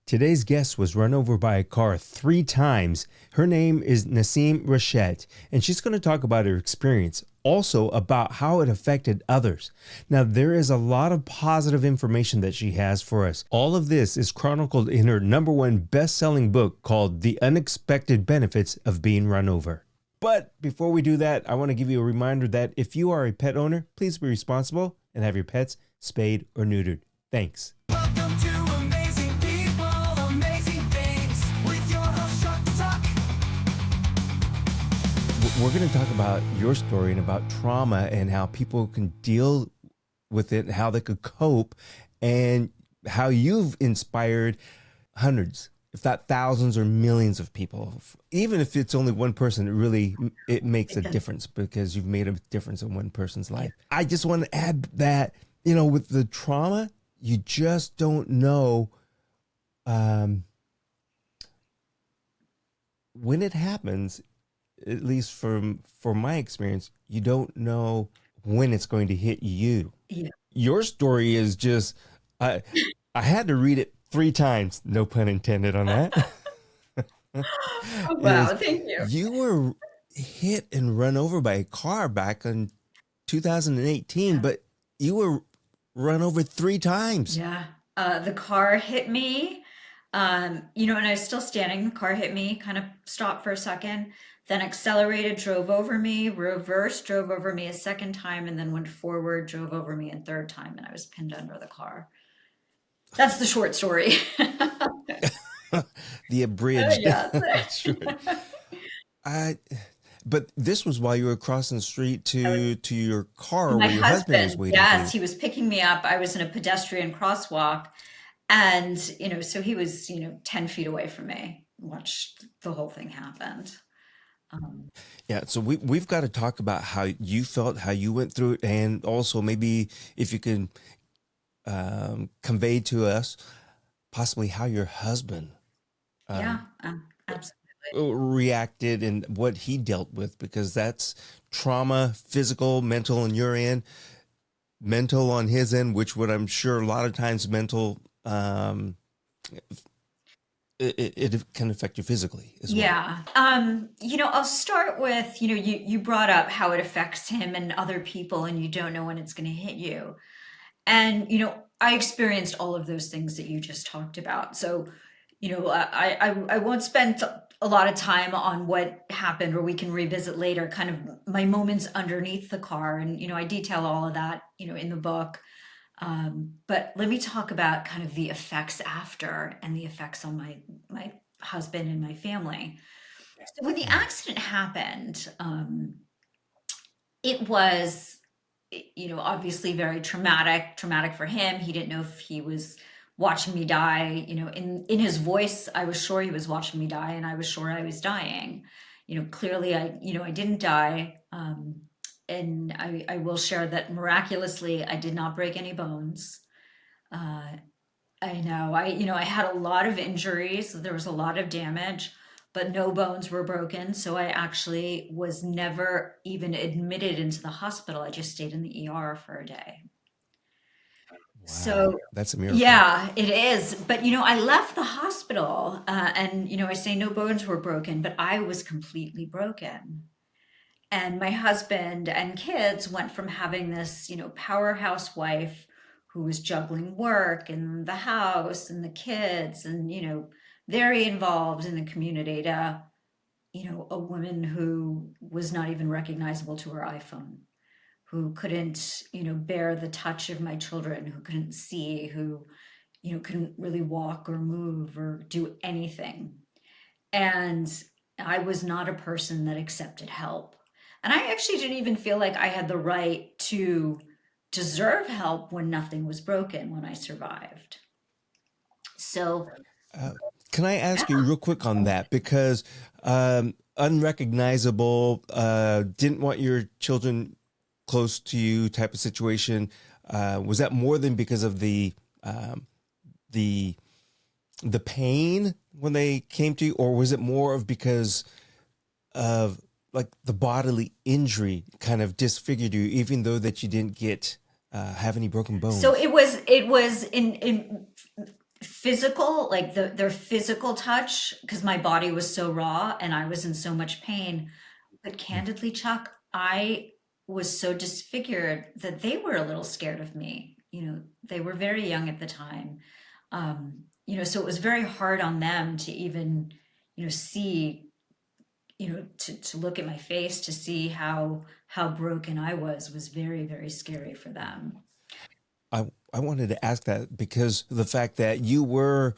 Today's guest was run over by a car 3 times. Her name is Naseem Rochette, and she's going to talk about her experience, also about how it affected others. Now, there is a lot of positive information that she has for us. All of this is chronicled in her #1 best-selling book called The Unexpected Benefits of Being Run Over. But before we do that, I want to give you a reminder that if you are a pet owner, please be responsible and have your pets spayed or neutered. Thanks. Welcome to Amazing People, Amazing Things with your host, Chuck Tuck. We're going to talk about your story and about trauma and how people can deal with it, how they could cope, and how you've inspired hundreds, if not thousands or millions of people. Even if it's only one person, it makes a difference because you've made a difference in one person's life. I just want to add that, with the trauma, you just don't know when it happens. At least for my experience, you don't know when it's going to hit you. Yeah. Your story is just, I had to read it 3 times, no pun intended on that. Oh, wow, thank you. You were hit and run over by a car back in 2018, but you were run over 3 times. Yeah. The car hit me, and I was still standing. The car hit me, kind of stopped for a second, then accelerated, drove over me, reversed, drove over me a second time, and then went forward, drove over me a third time, and I was pinned under the car. That's the short story. The abridged. Yeah. That's right. But this was while you were crossing the street to your car My where your husband was waiting yes, for he was picking me up. I was in a pedestrian crosswalk, and so he was 10 feet away from me. Watched the whole thing happen. you. Yeah, so we've got to talk about how you felt, how you went through it, and also maybe if you can convey to us possibly how your husband Yeah, absolutely. reacted and what he dealt with, because that's trauma, physical, mental on your end, mental on his end, which would, I'm sure, a lot of times mental, it can affect you physically as well. Yeah. I'll start with, you brought up how it affects him and other people, and you don't know when it's going to hit you. And, I experienced all of those things that you just talked about. So, I won't spend a lot of time on what happened, or we can revisit later kind of my moments underneath the car. And, I detail all of that, in the book. But let me talk about kind of the effects after and the effects on my husband and my family. So when the accident happened, it was, obviously very traumatic for him. He didn't know if he was watching me die. In his voice, I was sure he was watching me die, and I was sure I was dying. Clearly I didn't die. And I will share that miraculously, I did not break any bones. I know I had a lot of injuries. There was a lot of damage, but no bones were broken. So I actually was never even admitted into the hospital. I just stayed in the ER for a day. Wow, So that's a miracle. yeah, it is. But I left the hospital, and I say no bones were broken, but I was completely broken. And my husband and kids went from having this, powerhouse wife who was juggling work and the house and the kids and, very involved in the community, to, a woman who was not even recognizable to her iPhone, who couldn't, bear the touch of my children, who couldn't see, who, couldn't really walk or move or do anything. And I was not a person that accepted help. And I actually didn't even feel like I had the right to deserve help when nothing was broken, when I survived. So, Can I ask you real quick on that? Because unrecognizable, didn't want your children close to you type of situation. Was that more than because of the pain when they came to you, or was it more of because of like the bodily injury kind of disfigured you, even though that you didn't get have any broken bones? so it was in physical, like their physical touch, because my body was so raw and I was in so much pain. But candidly, Chuck, I was so disfigured that they were a little scared of me. They were very young at the time. So it was very hard on them to even, see, to look at my face, to see how broken I was very, very scary for them. I wanted to ask that because the fact that you were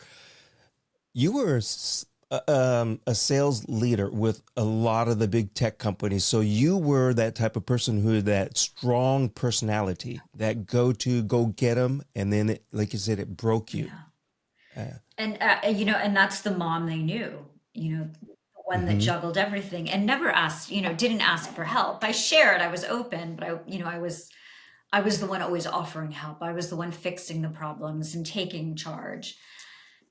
a sales leader with a lot of the big tech companies. So you were that type of person who had that strong personality, that go get them, and then like you said, it broke you. Yeah. Uh, And that's the mom they knew, the one that hmm juggled everything and never asked, didn't ask for help. I shared, I was open, but I was the one always offering help. I was the one fixing the problems and taking charge.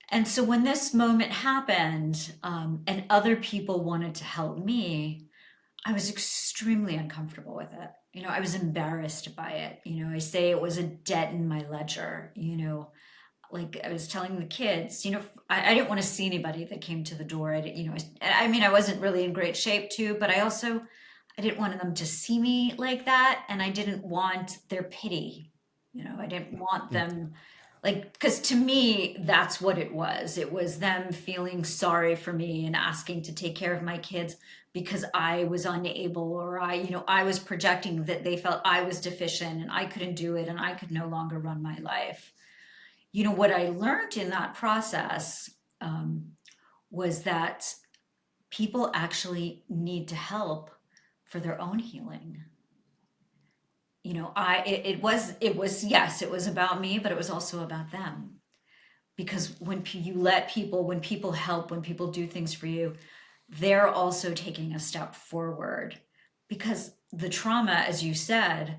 And so when this moment happened, and other people wanted to help me, I was extremely uncomfortable with it. I was embarrassed by it. I say it was a debt in my ledger. Like I was telling the kids, I didn't want to see anybody that came to the door. I, didn't- you know, I mean, I wasn't really in great shape too, but I didn't want them to see me like that. And I didn't want their pity. I didn't want them like, because to me, that's what it was. It was them feeling sorry for me and asking to take care of my kids because I was unable, or I was projecting that they felt I was deficient and I couldn't do it and I could no longer run my life. What I learned in that process, um, was that people actually need to help for their own healing. It was, yes, it was about me, but it was also about them. Because when people help, when people do things for you, they're also taking a step forward. Because the trauma, as you said,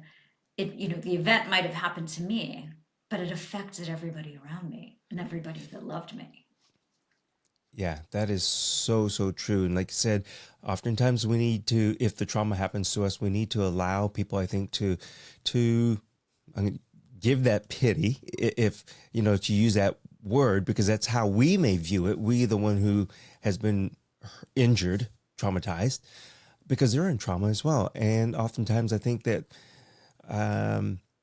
the event might have happened to me, but it affected everybody around me and everybody that loved me. Yeah, that is so true. And like I said, oftentimes we need to, if the trauma happens to us, we need to allow people, I think, to I mean, give that pity, if to use that word, because that's how we may view it. We, the one who has been injured, traumatized, because they're in trauma as well. And oftentimes I think that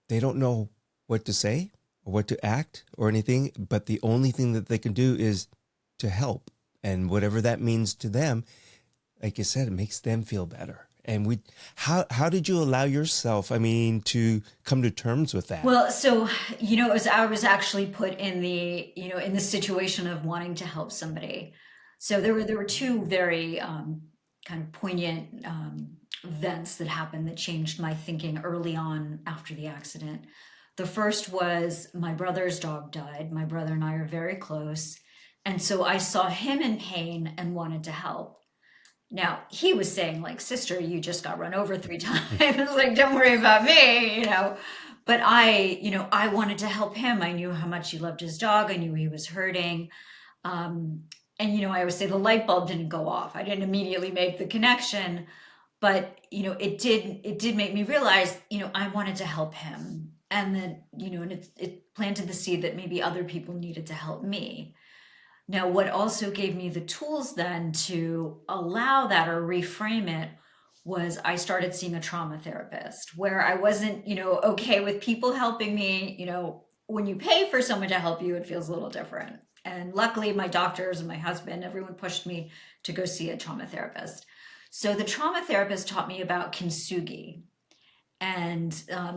they don't know what to say or what to act or anything, but the only thing that they can do is to help. And whatever that means to them, like you said, it makes them feel better. And how did you allow yourself, I mean, to come to terms with that? Well, so I was actually put in the situation of wanting to help somebody. So there were two very kind of poignant events that happened that changed my thinking early on after the accident. The first was my brother's dog died. My brother and I are very close, and so I saw him in pain and wanted to help. Now he was saying like, "Sister, you just got run over 3 times. Like, don't worry about me." But I wanted to help him. I knew how much he loved his dog. I knew he was hurting. Um, and I always say the light bulb didn't go off. I didn't immediately make the connection, but it did make me realize, I wanted to help him. And then, and it planted the seed that maybe other people needed to help me. Now, what also gave me the tools then to allow that or reframe it was I started seeing a trauma therapist where I wasn't, okay with people helping me. When you pay for someone to help you, it feels a little different. And luckily, my doctors and my husband, everyone pushed me to go see a trauma therapist. So the trauma therapist taught me about kintsugi and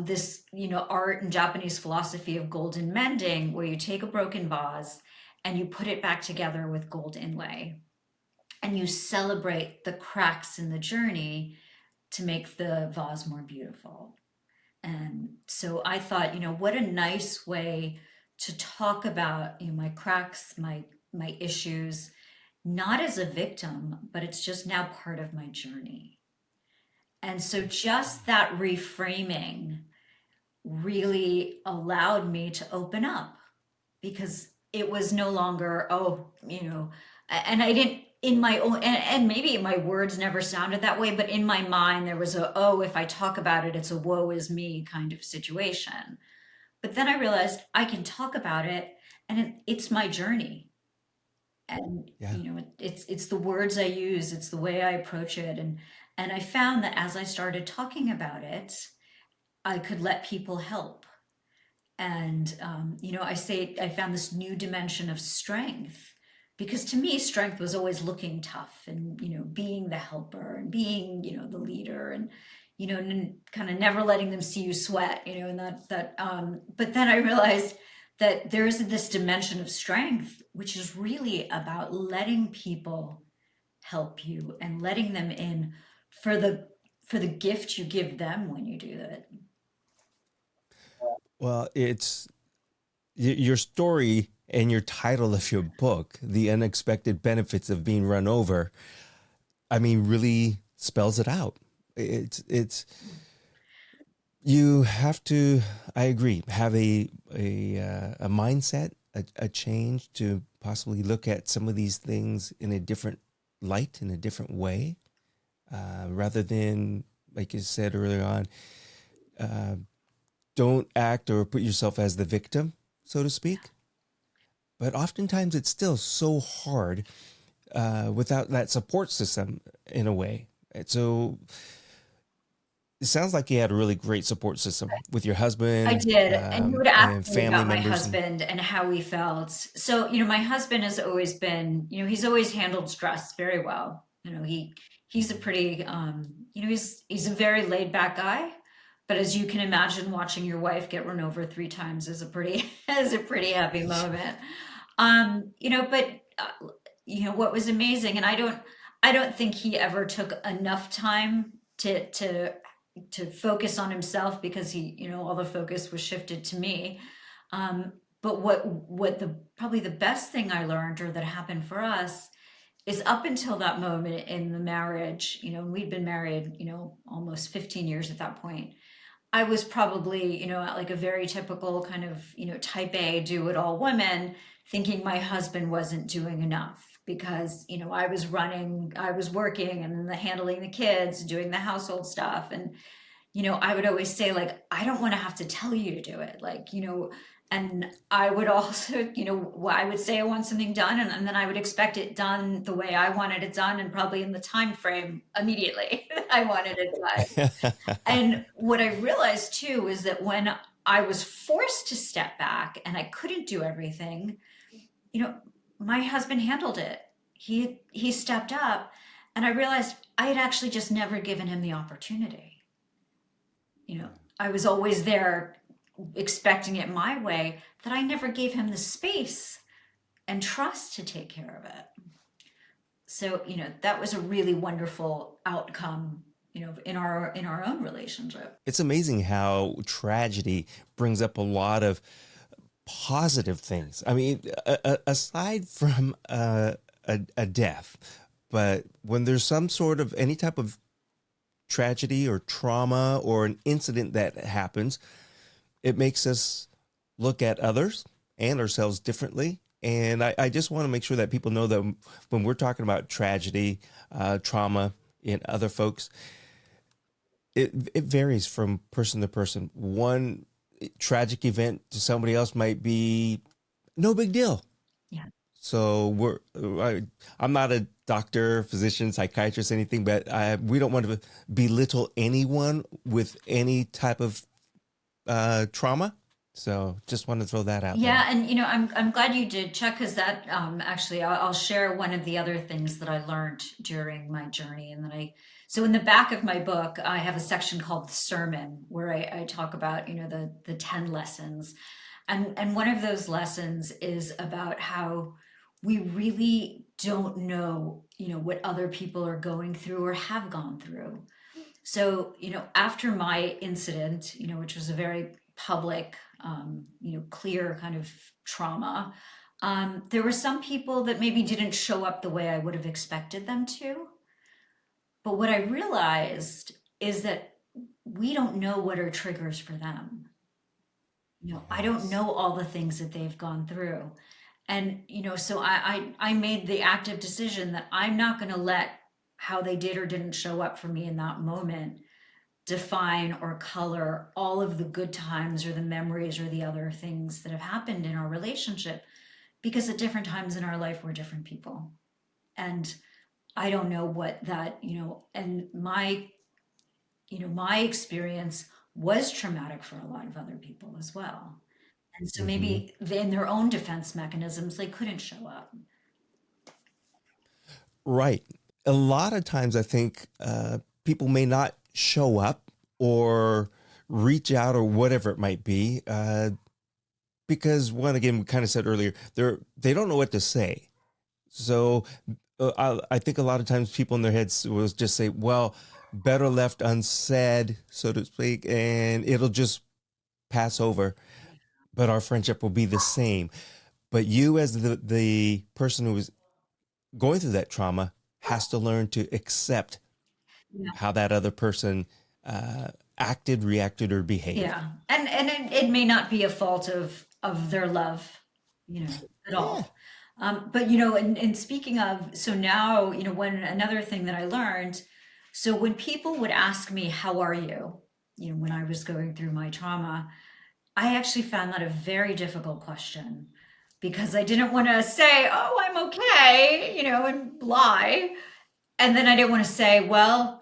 this art and Japanese philosophy of golden mending, where you take a broken vase and you put it back together with gold inlay, and you celebrate the cracks in the journey to make the vase more beautiful. And so I thought, what a nice way to talk about my cracks, my issues, not as a victim, but it's just now part of my journey. And so just that reframing really allowed me to open up, because it was no longer, and I didn't, in my own, and maybe my words never sounded that way, but in my mind there was if I talk about it, it's a woe is me kind of situation. But then I realized I can talk about it and it's my journey. And Yeah. it's the words I use, it's the way I approach it, and I found that as I started talking about it, I could let people help. And I say I found this new dimension of strength, because to me strength was always looking tough and being the helper and being the leader, and kind of never letting them see you sweat, and but then I realized that there is this dimension of strength which is really about letting people help you and letting them in for the gift you give them when you do that. Well, it's your story and your title of your book, The Unexpected Benefits of Being Run Over, I mean, really spells it out. It's you have to, I agree, have a mindset, a change to possibly look at some of these things in a different light, in a different way, rather than, like you said earlier on, uh, don't act or put yourself as the victim, so to speak. But oftentimes it's still so hard without that support system in a way. And so it sounds like you had a really great support system with your I husband did, and you would ask and me family about my members. And husband and how he felt. So, my husband has always been, he's always handled stress very well. He's a pretty, he's a very laid back guy. But as you can imagine, watching your wife get run over 3 times is a pretty is a pretty heavy moment. But what was amazing, and I don't think he ever took enough time to focus on himself, because all the focus was shifted to me. But what the probably the best thing I learned, or that happened for us, is up until that moment in the marriage, we'd been married, almost 15 years at that point. I was probably, like a very typical kind of, type A, do it all woman, thinking my husband wasn't doing enough because, I was working and handling the kids, doing the household stuff. And I would always say, like, I don't want to have to tell you to do it. Like, and I would also, I would say I want something done, and then I would expect it done the way I wanted it done, and probably in the time frame immediately I wanted it done. And what I realized too is that when I was forced to step back and I couldn't do everything, you know, my husband handled it. He stepped up, and I realized I had actually just never given him the opportunity. You know, I was always there expecting it my way, that I never gave him the space and trust to take care of it. So, that was a really wonderful outcome, in our own relationship. it's amazing how tragedy brings up a lot of positive things. I mean, aside from a death, but when there's some sort of any type of tragedy or trauma or an incident that happens, it makes us look at others and ourselves differently. And I just want to make sure that people know that when we're talking about tragedy, trauma in other folks, it varies from person to person. One tragic event to somebody else might be no big deal. Yeah. So I'm not a doctor, physician, psychiatrist, anything, but we don't want to belittle anyone with any type of trauma. So just want to throw that out Yeah, there. and I'm glad you did, Chuck, because that actually I'll share one of the other things that I learned during my journey, and so in the back of my book I have a section called the sermon, where I talk about the 10 lessons, and one of those lessons is about how we really don't know what other people are going through or have gone through. So, after my incident, which was a very public, clear kind of trauma, there were some people that maybe didn't show up the way I would have expected them to. But what I realized is that we don't know what are triggers for them. I don't Yes. know all the things that they've gone through. And, so I made the active decision that I'm not going to let how they did or didn't show up for me in that moment define or color all of the good times or the memories or the other things that have happened in our relationship, because at different times in our life we're different people. And I don't know what that, and my experience was traumatic for a lot of other people as well. And so Hmm. maybe in their own defense mechanisms, they couldn't show up. Right. A lot of times, I think people may not show up or reach out or whatever it might be, because one, again, we kind of said earlier, they don't know what to say. So I think a lot of times people in their heads will just say, "Well, better left unsaid," so to speak, and it'll just pass over. But our friendship will be the same. But you, as the person who is going through that trauma, has to learn to accept Yeah. how that other person acted, reacted, or behaved. Yeah. And it may not be a fault of their love, at Yeah. all. But and speaking of, so now, when another thing that I learned, so when people would ask me, how are you? When I was going through my trauma, I actually found that a very difficult question because I didn't want to say, oh, I'm okay, and lie. And then I didn't want to say, well,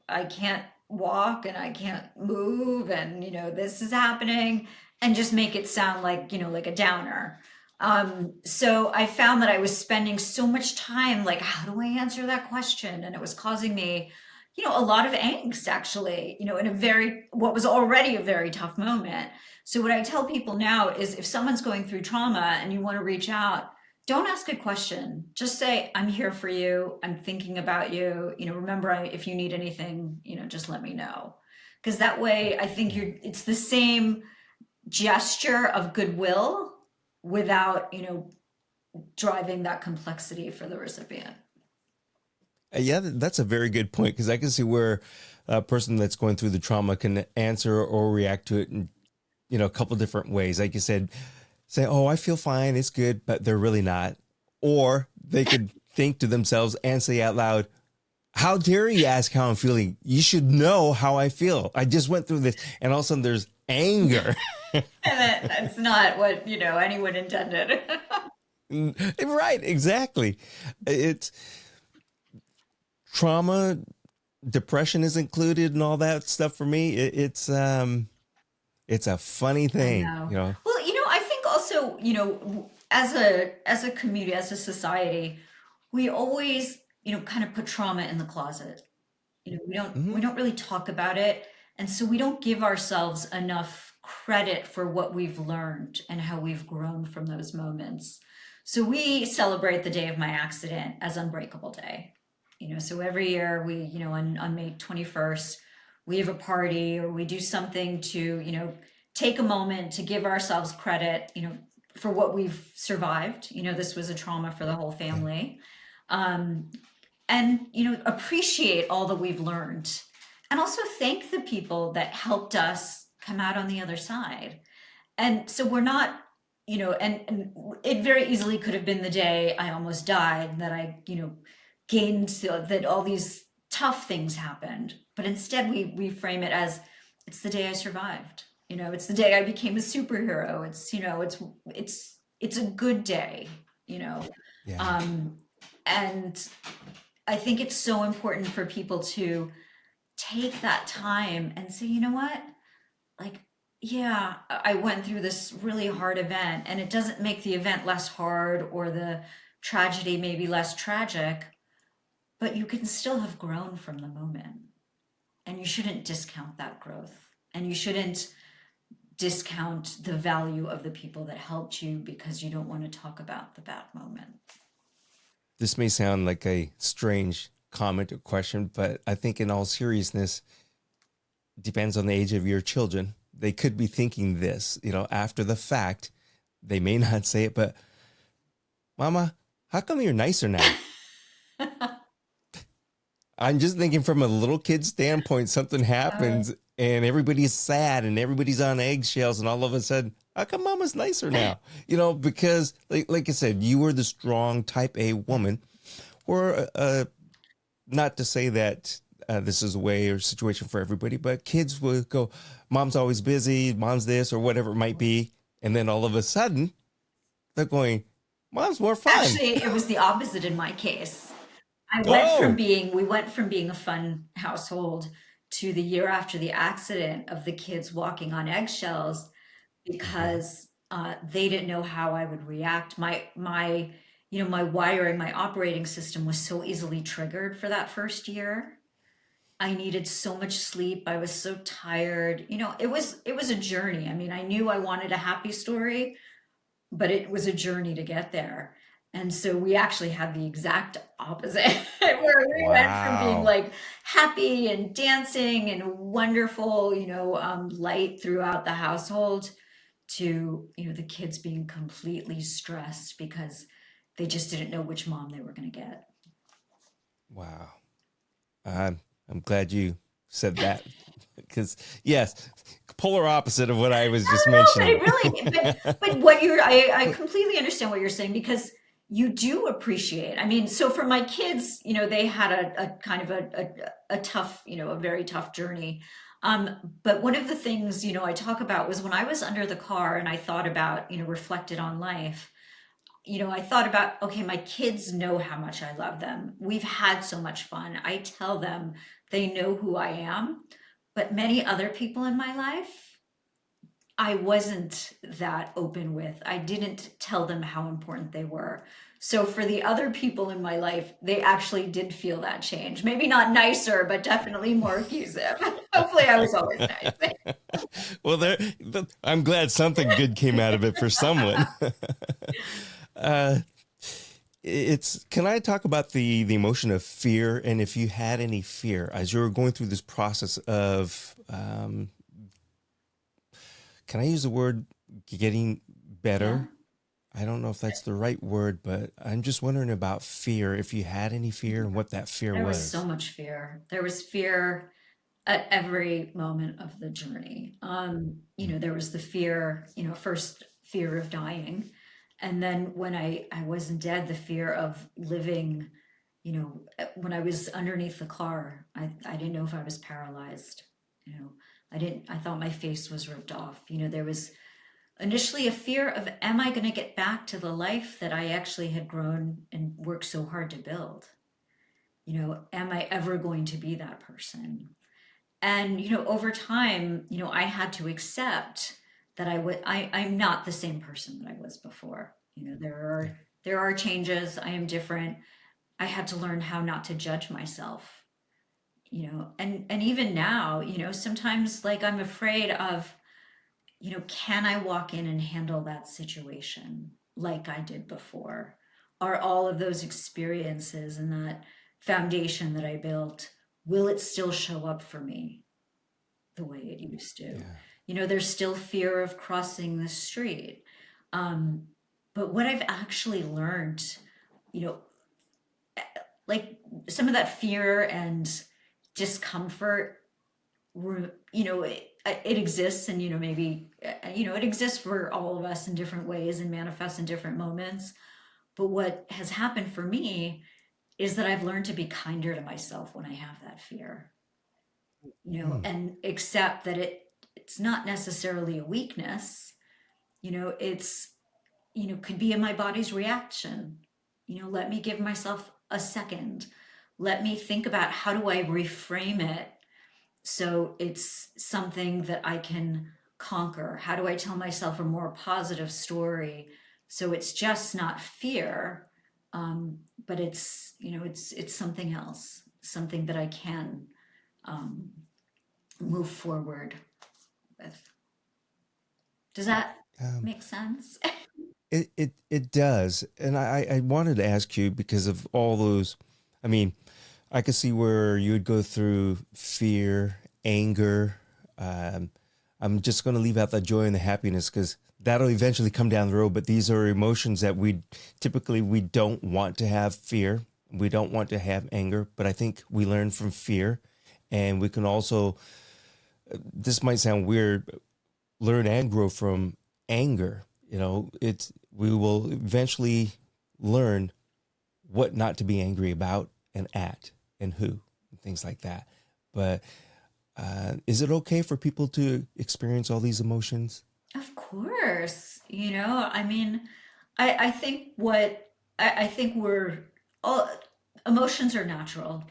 I can't walk and I can't move and this is happening, and just make it sound like, like a downer. So I found that I was spending so much time like, how do I answer that question? And it was causing me, a lot of angst actually, in a very what was already a very tough moment. So what I tell people now is if someone's going through trauma and you want to reach out, don't ask a question. Just say, I'm here for you. I'm thinking about you. Remember, if you need anything, just let me know. Because that way, I think it's the same gesture of goodwill without, driving that complexity for the recipient. Yeah, that's a very good point because I can see where a person that's going through the trauma can answer or react to it in a couple different ways. Like you said, say, "Oh, I feel fine, it's good," but they're really not. Or they could think to themselves and say out loud, "How dare you ask how I'm feeling? You should know how I feel. I just went through this," and all of a sudden there's anger. And that's not what, anyone intended. Right, exactly. It's trauma, depression is included and all that stuff for me. It's a funny I thing, know. Well, I think also, as a community, as a society, we always, kind of put trauma in the closet. We don't Hmm. we don't really talk about it, and so we don't give ourselves enough credit for what we've learned and how we've grown from those moments. So we celebrate the day of my accident as Unbreakable Day. So every year we, on May 21st, we have a party or we do something to, take a moment to give ourselves credit, for what we've survived. This was a trauma for the whole Yeah. family. Um, and appreciate all that we've learned, and also thank the people that helped us come out on the other side. And so we're not, and it very easily could have been the day I almost died, that I, gained, so that all these tough things happened, but instead we frame it as, it's the day I survived. It's the day I became a superhero. It's a good day, you know Yeah. um and I think it's so important for people to take that time and say, you know what? Like, yeah, I went through this really hard event, and it doesn't make the event less hard or the tragedy maybe less tragic, but you can still have grown from the moment. And you shouldn't discount that growth. And you shouldn't discount the value of the people that helped you because you don't want to talk about the bad moment. This may sound like a strange comment or question, but I think in all seriousness, depends on the age of your children. They could be thinking this, after the fact. They may not say it, but Mama, how come you're nicer now? I'm just thinking from a little kid standpoint, something Uh, happens and everybody's sad and everybody's on eggshells, and all of a sudden, how come Mama's nicer now? Because like I said, you were the strong type A yeah. woman, or not to say that this is a way or situation for everybody, but kids will go, mom's always busy, mom's this or whatever it might be. And then all of a sudden they're going, mom's more fun. Actually, it was the opposite in my case. Oh, We went from being a fun household to the year after the accident of the kids walking on eggshells mhm. because they didn't know how I would react. My wiring, my operating system was so easily triggered for that first year. I needed so much sleep. I was so tired. It was a journey. I mean, I knew I wanted a happy story, but it was a journey to get there. And so we actually had the exact opposite, where we went from being Wow. like happy and dancing and wonderful, light throughout the household to, the kids being completely stressed because they just didn't know which mom they were going to get. Wow. I'm glad you said that because yes, polar opposite of what I was just No, but mentioning. it really, but what I completely understand what you're saying because you do appreciate. I mean, so for my kids, they had a kind of a tough, a very tough journey. But one of the things, I talk about was when I was under the car and I thought about, reflected on life, I thought about, okay, my kids know how much I love them. We've had so much fun. I tell them they know who I am, but many other people in my life, I wasn't that open with. I didn't tell them how important they were. So for the other people in my life, they actually did feel that change. Maybe not nicer, but definitely more effusive. Hopefully, I was always nice. Well, I'm glad something good came out of it for someone. uh, it's can I talk about the emotion of fear and if you had any fear as you were going through this process of can I use the word getting Yeah. better? I don't know if that's the right word, but I'm just wondering about fear. If you had any fear and what that fear There was so was. much fear. There was fear at every moment of the journey. There was the fear, first fear of dying. And then when I wasn't dead, the fear of living, when I was underneath the car, I didn't know if I was paralyzed. I thought my face was ripped off. There was initially a fear of, am I going to get back to the life that I actually had grown and worked so hard to build? Am I ever going to be that person? And over time, I had to accept that I'm not the same person that I was before. Yeah. There are changes. I am different. I had to learn how not to judge myself. And even now, sometimes like I'm afraid of, can I walk in and handle that situation like I did before? Are all of those experiences and that foundation that I built, will it still show up for me the way it used to? Yeah. There's still fear of crossing the street. Um, but what I've actually learned, you know, like some of that fear and discomfort, it exists and, maybe, it exists for all of us in different ways and manifests in different moments. But what has happened for me is that I've learned to be kinder to myself when I have that fear, Mm. and accept that it's not necessarily a weakness. It's, could be in my body's reaction. Let me give myself a second. Let me think about how do I reframe it so it's something that I can conquer. How do I tell myself a more positive story so it's just not fear, but it's something else, something that I can um, move forward with. Does that Um, make sense? it does, and I wanted to ask you because of all those. I mean, I could see where you would go through fear, anger. Um, I'm just going to leave out the joy and the happiness because that'll eventually come down the road. But these are emotions that we don't want to have fear. We don't want to have anger. But I think we learn from fear, and we can also. This might sound weird. Learn and grow from anger. It's we will eventually learn what not to be angry about and at and who. things like that. But is it okay for people to experience all these emotions? Of course, I mean, I think I think we're all emotions are natural.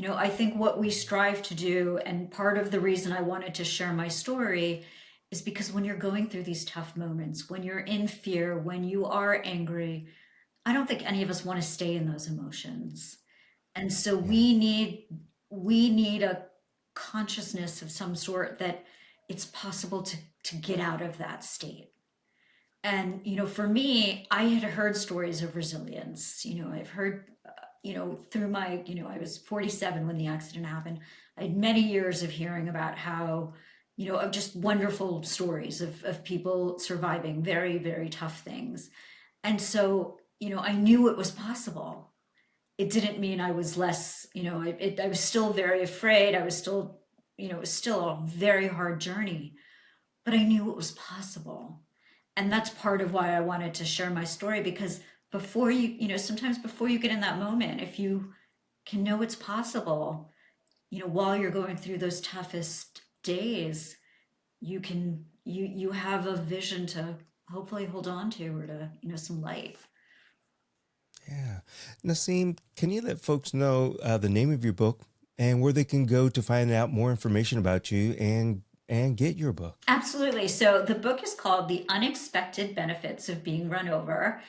I think what we strive to do, and part of the reason I wanted to share my story is because when you're going through these tough moments, when you're in fear, when you are angry, I don't think any of us want to stay in those emotions. And so Yeah. we need a consciousness of some sort that it's possible to get out of that state. And for me, I had heard stories of resilience. I've heard through my, I was 47 when the accident happened. I had many years of hearing about how, of just wonderful stories of people surviving very, very tough things. And so, I knew it was possible. It didn't mean I was less, I was still very afraid. I was still, it was still a very hard journey, but I knew it was possible. And that's part of why I wanted to share my story, because before sometimes before you get in that moment, if you can know it's possible, while you're going through those toughest days, you have a vision to hopefully hold on to, or to, some light. Yeah. Naseem, can you let folks know the name of your book and where they can go to find out more information about you and get your book? Absolutely. So the book is called The Unexpected Benefits of Being Run Over.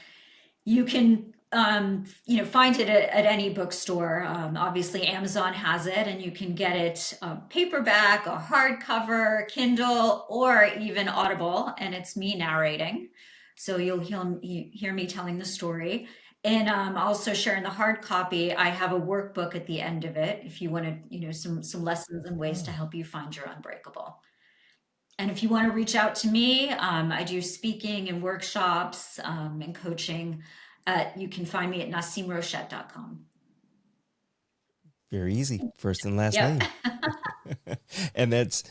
You can find it at any bookstore. Obviously Amazon has it, and you can get it paperback, a hardcover, Kindle, or even Audible, and it's me narrating, so you hear me telling the story. And also sharing the hard copy, I have a workbook at the end of it if you want to, some lessons and ways to Oh, help you find your unbreakable. And if you want to reach out to me, I do speaking and workshops and coaching. You can find me at naseemrochette.com. very easy. First and last Yep. name. And that's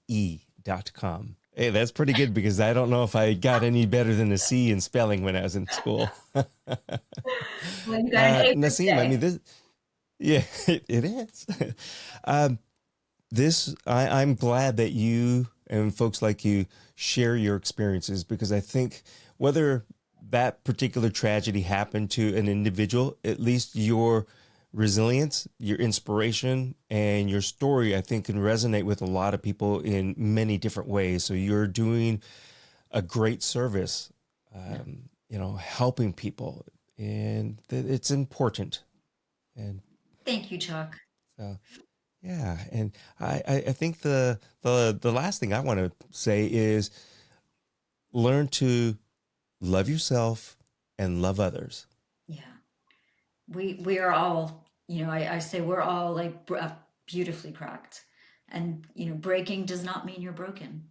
NASEEMROCHETTE.com. Hey, that's pretty good because I don't know if I got any better than a C in spelling when I was in school. Well, you got an A for Naseem, I today. mean, this, yeah, it is. um, I'm glad that you and folks like you share your experiences, because I think whether that particular tragedy happened to an individual, at least your resilience, your inspiration, and your story, I think, can resonate with a lot of people in many different ways. So you're doing a great service, Yeah. helping people, and it's important. And Thank you, Chuck. so, yeah, and I think the last thing I want to say is learn to love yourself and love others. Yeah. We are all, I say we're all like beautifully cracked. And, breaking does not mean you're broken.